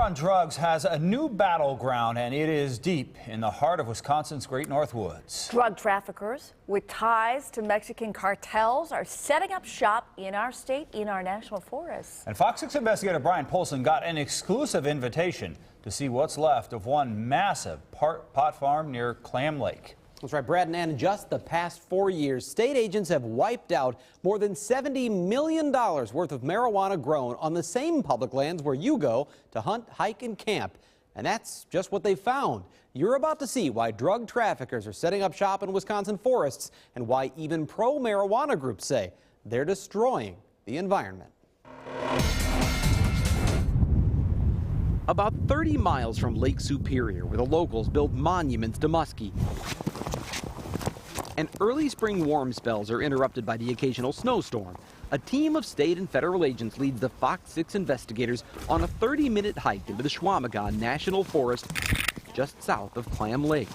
on drugs has a new battleground, and it is deep in the heart of Wisconsin's great northwoods. Drug traffickers with ties to Mexican cartels are setting up shop in our state, in our national forests. And Fox 6 investigator Brian Polson got an exclusive invitation to see what's left of one massive pot farm near Clam Lake. That's right, Brad and Ann. In just the past 4 years, state agents have wiped out more than $70 million worth of marijuana grown on the same public lands where you go to hunt, hike, and camp. And that's just what they found. You're about to see why drug traffickers are setting up shop in Wisconsin forests and why even pro-marijuana groups say they're destroying the environment. About 30 miles from Lake Superior, where the locals build monuments to Muskie, and early spring warm spells are interrupted by the occasional snowstorm, a team of state and federal agents leads the Fox 6 investigators on a 30-minute hike into the Schwamagon National Forest just south of Clam Lake.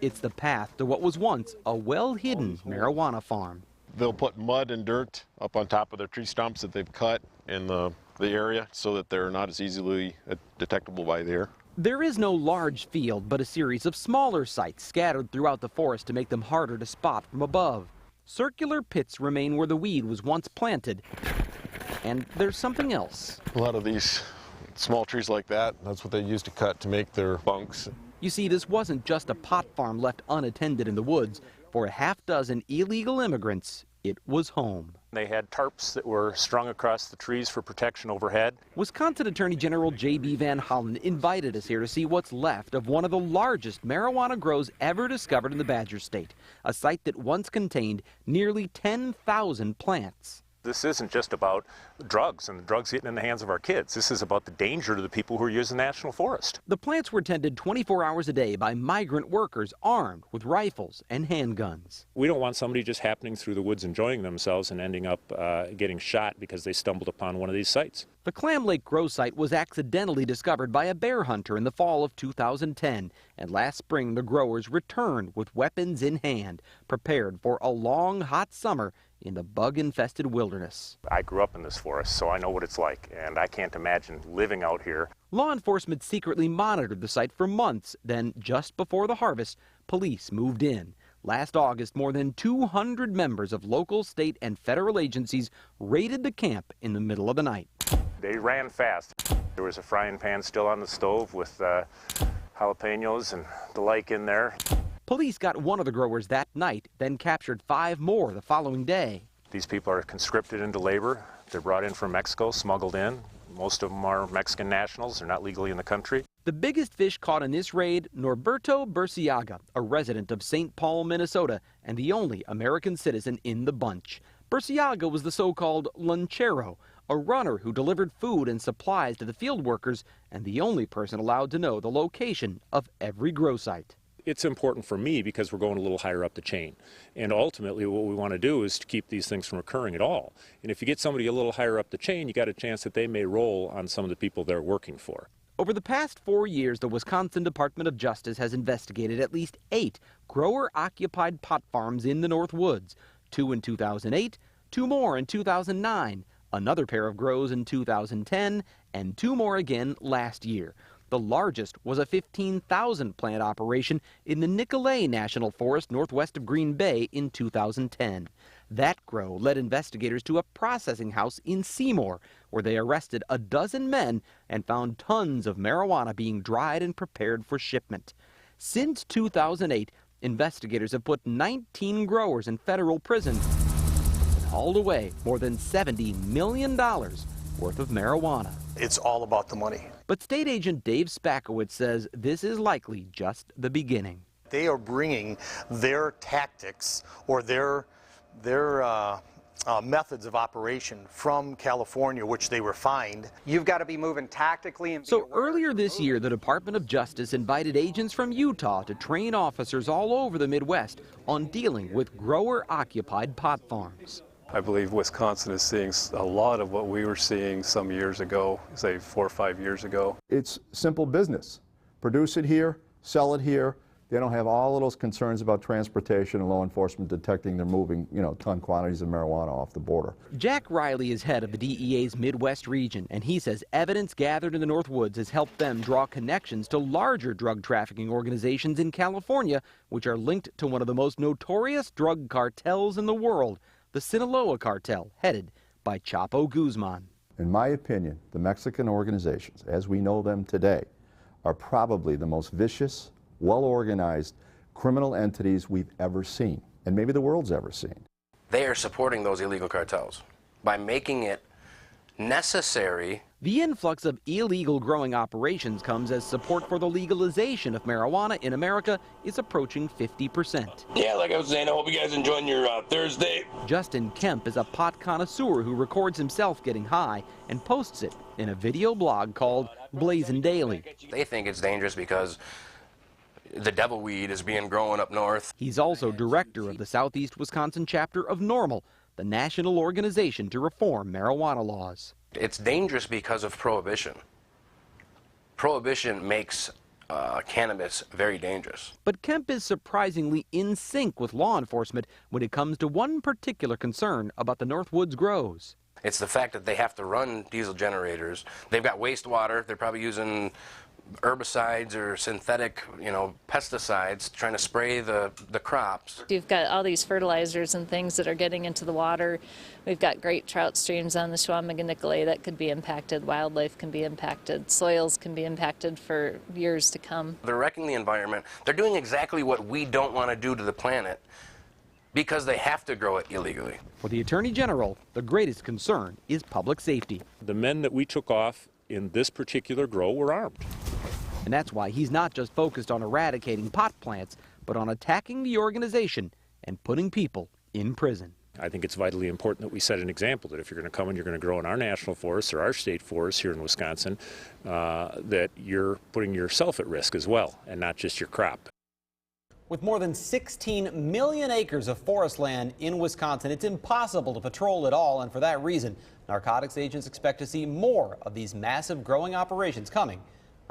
It's the path to what was once a well-hidden marijuana farm. They'll put mud and dirt up on top of their tree stumps that they've cut in the area so that they're not as easily detectable by the air. There is no large field, but a series of smaller sites scattered throughout the forest to make them harder to spot from above. Circular pits remain where the weed was once planted. And there's something else. A lot of these small trees like that, that's what they use to cut to make their bunks. You see, this wasn't just a pot farm left unattended in the woods. For a half dozen illegal immigrants, it was home. They had tarps that were strung across the trees for protection overhead. Wisconsin Attorney General J.B. Van Hollen invited us here to see what's left of one of the largest marijuana grows ever discovered in the Badger State, a site that once contained nearly 10,000 plants. This isn't just about drugs and the drugs getting in the hands of our kids. This is about the danger to the people who are using the national forest. The plants were tended 24 hours a day by migrant workers armed with rifles and handguns. We don't want somebody just happening through the woods enjoying themselves and ending up getting shot because they stumbled upon one of these sites. The Clam Lake grow site was accidentally discovered by a bear hunter in the fall of 2010, and last spring the growers returned with weapons in hand, prepared for a long, hot summer in the bug-infested wilderness. I grew up in this forest, so I know what it's like, and I can't imagine living out here. Law enforcement secretly monitored the site for months. Then, just before the harvest, police moved in. Last August, more than 200 members of local, state, and federal agencies raided the camp in the middle of the night. They ran fast. There was a frying pan still on the stove with jalapenos and the like in there. Police got one of the growers that night, then captured 5 more the following day. These people are conscripted into labor. They're brought in from Mexico, smuggled in. Most of them are Mexican nationals. They're not legally in the country. The biggest fish caught in this raid, Norberto Burciaga, a resident of St. Paul, Minnesota, and the only American citizen in the bunch. Burciaga was the so-called lunchero, a runner who delivered food and supplies to the field workers, and the only person allowed to know the location of every grow site. It's important for me because we're going a little higher up the chain. And ultimately what we want to do is to keep these things from occurring at all. And if you get somebody a little higher up the chain, you got a chance that they may roll on some of the people they're working for. Over the past 4 years, the Wisconsin Department of Justice has investigated at least 8 grower-occupied pot farms in the Northwoods. 2 in 2008, 2 more in 2009, another pair of grows in 2010, and 2 more again last year. The largest was a 15,000 plant operation in the Nicolet National Forest northwest of Green Bay in 2010. That grow led investigators to a processing house in Seymour, where they arrested a dozen men and found tons of marijuana being dried and prepared for shipment. Since 2008, investigators have put 19 growers in federal prison and hauled away more than $70 million worth of marijuana. It's all about the money. But state agent Dave Spakowitz says this is likely just the beginning. They are bringing their tactics or their methods of operation from California, which they refined. You've got to be moving tactically. And so earlier this year, the Department of Justice invited agents from Utah to train officers all over the Midwest on dealing with grower-occupied pot farms. I believe Wisconsin is seeing a lot of what we were seeing some years ago, say 4 or 5 years ago. It's simple business. Produce it here, sell it here, They don't have all of those concerns about transportation and law enforcement detecting they're moving, ton quantities of marijuana off the border. Jack Riley is head of the DEA's Midwest region, and he says evidence gathered in the Northwoods has helped them draw connections to larger drug trafficking organizations in California, which are linked to one of the most notorious drug cartels in the world, the Sinaloa cartel, headed by Chapo Guzman. In my opinion, the Mexican organizations, as we know them today, are probably the most vicious, well-organized criminal entities we've ever seen, and maybe the world's ever seen. They are supporting those illegal cartels by making it necessary. The influx of illegal growing operations comes as support for the legalization of marijuana in America is approaching 50%. Yeah, like I was saying, I hope you guys enjoying your Thursday. Justin Kemp is a pot connoisseur who records himself getting high and posts it in a video blog called Blazin' Daily. They think it's dangerous because the devil weed is being grown up north. He's also director of the Southeast Wisconsin chapter of NORML, the national organization to reform marijuana laws. It's dangerous because of prohibition. Prohibition makes cannabis very dangerous. But Kemp is surprisingly in sync with law enforcement when it comes to one particular concern about the Northwoods grows. It's the fact that they have to run diesel generators. They've got wastewater. They're probably using herbicides or synthetic, pesticides, trying to spray the crops. You've got all these fertilizers and things that are getting into the water. We've got great trout streams on the Nicolay that could be impacted. Wildlife can be impacted. Soils can be impacted for years to come. They're wrecking the environment. They're doing exactly what we don't want to do to the planet because they have to grow it illegally. For the Attorney General, the greatest concern is public safety. The men that we took off in this particular grow were armed. And that's why he's not just focused on eradicating pot plants, but on attacking the organization and putting people in prison. I think it's vitally important that we set an example that if you're going to come and you're going to grow in our national forests or our state forests here in Wisconsin, that you're putting yourself at risk as well, and not just your crop. With more than 16 million acres of forest land in Wisconsin, it's impossible to patrol it all, and for that reason, narcotics agents expect to see more of these massive growing operations coming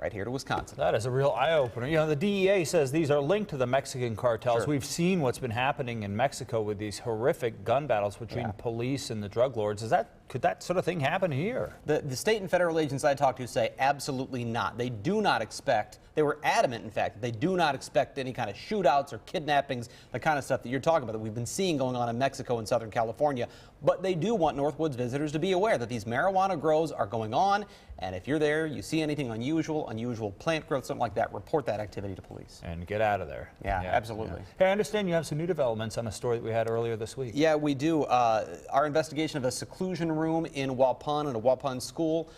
right here to Wisconsin. That is a real eye-opener. The DEA says these are linked to the Mexican cartels. Sure. We've seen what's been happening in Mexico with these horrific gun battles between police and the drug lords. Could that sort of thing happen here? The state and federal agents I talked to say absolutely not. They do not expect, they were adamant, in fact, they do not expect any kind of shootouts or kidnappings, the kind of stuff that you're talking about that we've been seeing going on in Mexico and Southern California. But they do want Northwoods visitors to be aware that these marijuana grows are going on, and if you're there, you see anything unusual plant growth, something like that, report that activity to police. And get out of there. Yeah, absolutely. Yeah. Hey, I understand you have some new developments on a story that we had earlier this week. Yeah, we do. Our investigation of a seclusion room in Waupun, in a Waupun school,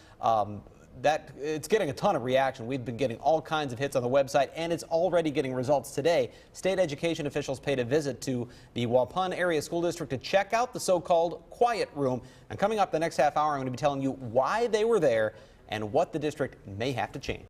it's getting a ton of reaction. We've been getting all kinds of hits on the website, and it's already getting results today. State education officials paid a visit to the Waupun Area School District to check out the so-called quiet room. And coming up the next half hour, I'm going to be telling you why they were there and what the district may have to change.